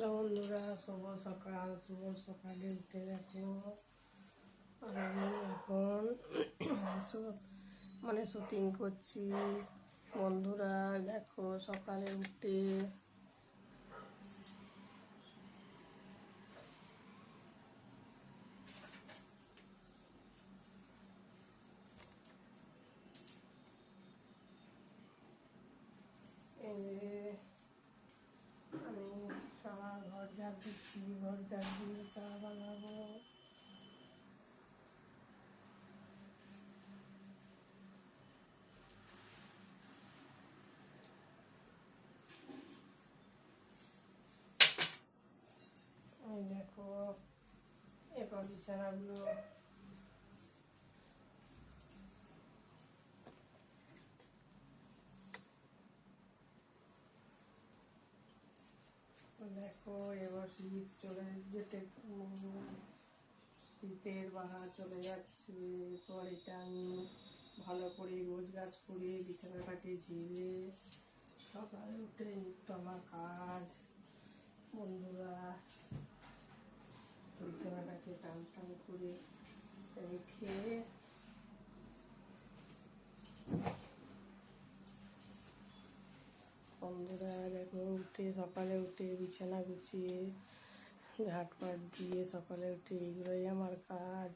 Hello বন্ধুরা, শুভ সকালে উঠে দেখো আমি এখন শুটিং করছি। বন্ধুরা দেখো সকালে উঠে আমি সবার ঘর ঝাড় দিচ্ছি। ঘর ঝাড় দিয়ে চা বানাবো। এই দেখো এরপর বিছানাগুলো দেখো। এবার শীত চলে যেতে শীতের বাহার চলে যাচ্ছে। এরপর এটা আমি ভালো করে গোছগাছ করে বিছানাটাকে ঝেড়ে সকালে উঠে নিত্য আমার কাজ। বন্ধুরা বিছানাটাকে টান টান করে রেখে বন্ধুরা দেখো সকালে উঠে বিছানা গুছিয়ে ঝাঁটপাট দিয়ে সকালে উঠে এগুলোই আমার কাজ।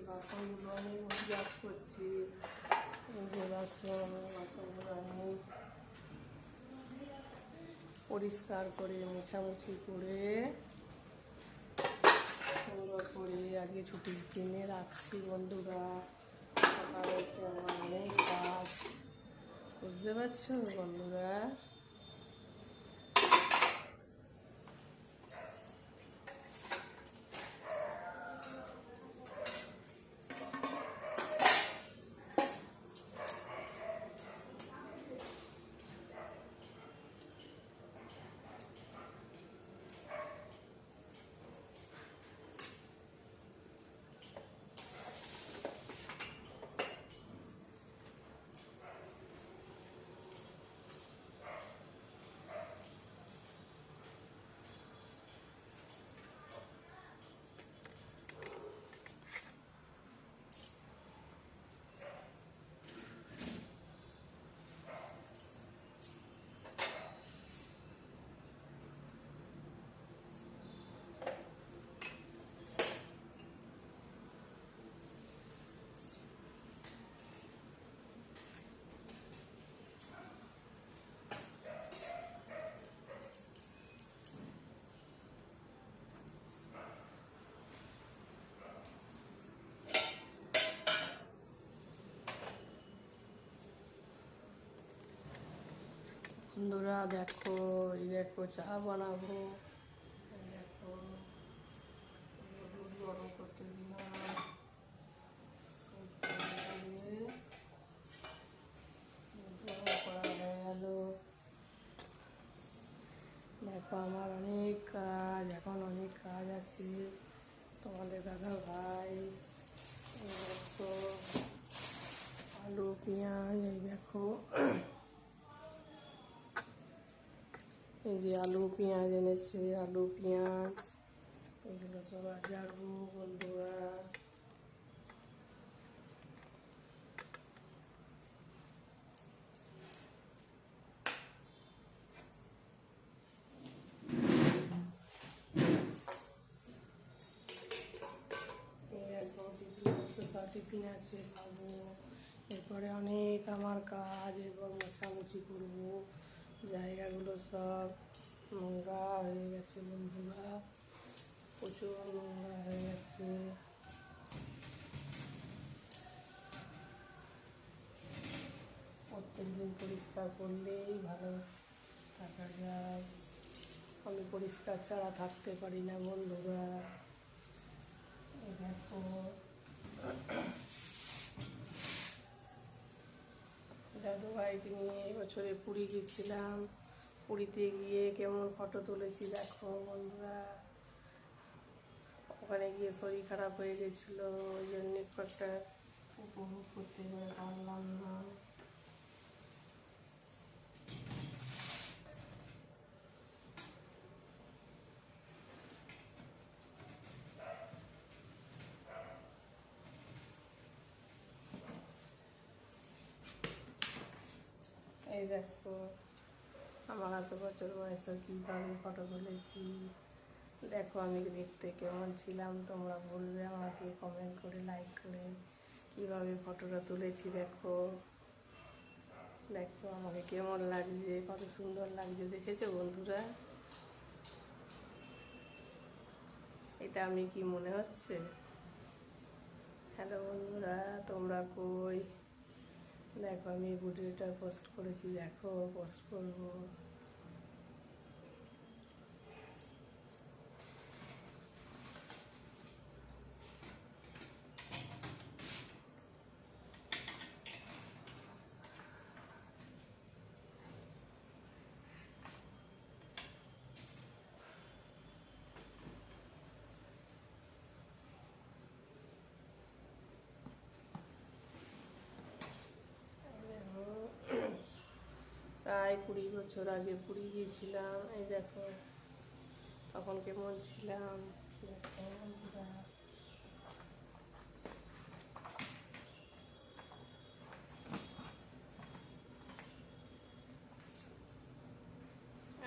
বাসনগুলো আমি গোছগাছ করছি। যে বাসনগুলো আমি পরিষ্কার করে মোছামুছি করে সুন্দর করে আজকে ছুটির দিনে রাখছি। বন্ধুরা সকালে আমার অনেক কাজ, বুঝতে পারছো বন্ধুরা। বন্ধুরা দেখো চা বানাবো। দেখো দুধ গরম করতে দিলাম। গরম করা হয়ে গেল। দেখো আমার অনেক কাজ, এখন অনেক কাজ আছে। তোমাদের দাদা ভাই দেখো আলু পেঁয়াজ, এই দেখো এই যে আলু পেঁয়াজ এনেছে, আলু পেঁয়াজ এগুলো সব বাজারবো। বন্ধুরা টিফিন আছে, খাবো। এরপরে অনেক আমার কাজ, এরপর মোছামুছি করবো। জায়গাগুলো সব নোংরা হয়ে গেছে বন্ধুরা, প্রচুর নোংরা হয়ে গেছে। প্রত্যেক প্রতিদিন পরিষ্কার করলেই ভালো থাকা যায়। আমি পরিষ্কার ছাড়া থাকতে পারি না বন্ধুরা। এই দেখো দাদু ভাইকে নিয়ে এবছরে পুরী গেছিলাম। পুরীতে গিয়ে কেমন ফটো তুলেছি দেখো বন্ধুরা। ওখানে গিয়ে শরীর খারাপ হয়ে গেছিলো, ওই জন্য খুব একটা উপভোগ করতে পারলাম না। এই দেখো আমার এত বছর বয়সে কীভাবে ফটো তুলেছি দেখো। আমি দেখতে কেমন ছিলাম তোমরা বলবে আমাকে কমেন্ট করে, লাইক করে, কীভাবে ফটোটা তুলেছি দেখো। দেখো আমাকে কেমন লাগছে, কত সুন্দর লাগছে দেখেছো বন্ধুরা। এটা আমি কি মনে হচ্ছে? হ্যালো বন্ধুরা, তোমরা কই? দেখো আমি ভিডিওটা পোস্ট করেছি, দেখো পোস্ট করবো। প্রায় 20 বছর আগে পুরী গিয়েছিলাম। এই দেখো তখন কেমন ছিলাম দেখো বন্ধুরা।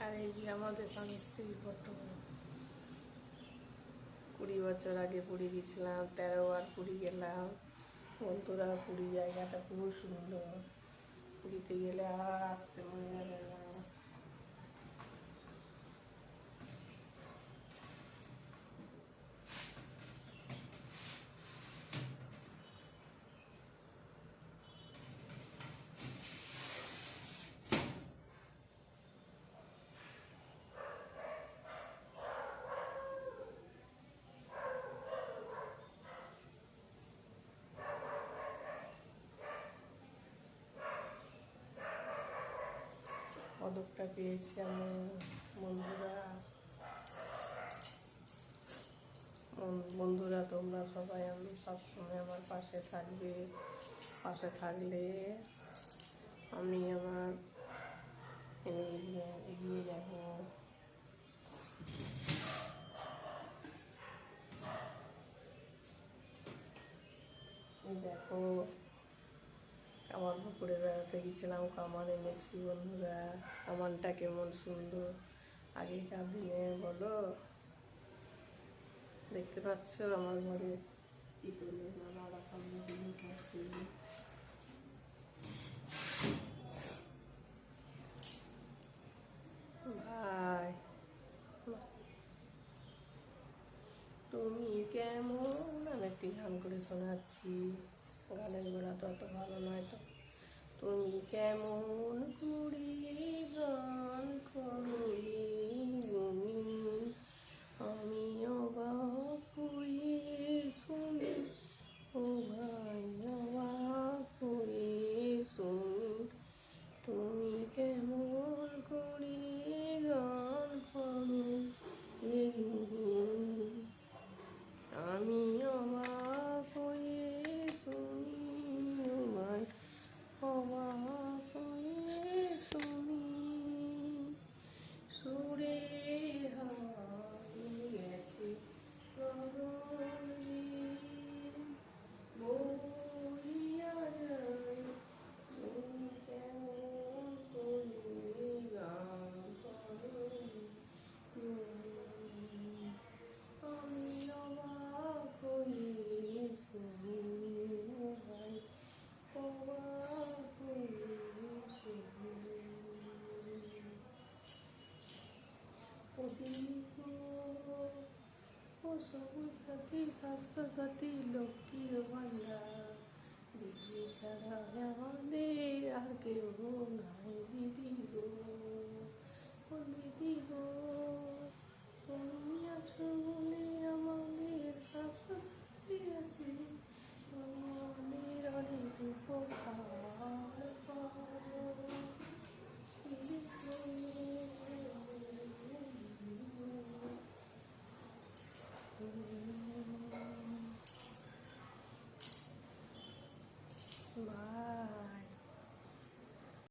আর এই যে আমাদের স্বামী স্ত্রীর ফটো। 20 বছর আগে পুরী গেছিলাম, 13 বার পুরী গেলাম বন্ধুরা। পুরী জায়গাটা খুব সুন্দর, পুরীতে গেলে আর আসতে মনে যাবে না। পদকটা পেয়েছি আমি বন্ধুরা। বন্ধুরা তোমরা সবাই আমি সবসময় আমার পাশে থাকবে। পাশে থাকলে আমি আমার এগিয়ে যাব। দেখো কামান পুকুরে বেড়াতে গেছিলাম, কামান এনেছি বন্ধুরা। কামানটা কেমন সুন্দর আগেকার দিনে বলো। দেখতে পাচ্ছ আমার ঘরে কি করে নানা রকম জিনিস আছে। ভাই তুমি কেমন, আমি একটি গান করে শোনাচ্ছি। গানের গোড়া তো অত ভালো নয় তো। তুমি কেমন করে গান করো তুমি, আমি অবাক হয়ে শুনি। ও ভাই অবাক হয়ে শুনি, তুমি কেমন করে গান করো আমি অবাক হয়ে শুনি। ও ভাই অবাক হয়ে শুনি, সুরে হারিয়ে গেছে বহিয়া যায়। তুমি কেমন করে গান করো আমি অবাক হয়ে শুনি। ভাই অবাক হয়ে শুনি। ও সবুজ সাথী, স্বাস্থ্য সাথী, লক্ষ্মীর ভান্ডার, বিজলি ছাড়া আমাদের আর কেউ বলে আমাদের তাপস দিয়েছি, আমাদের অনেক উপকার পাও।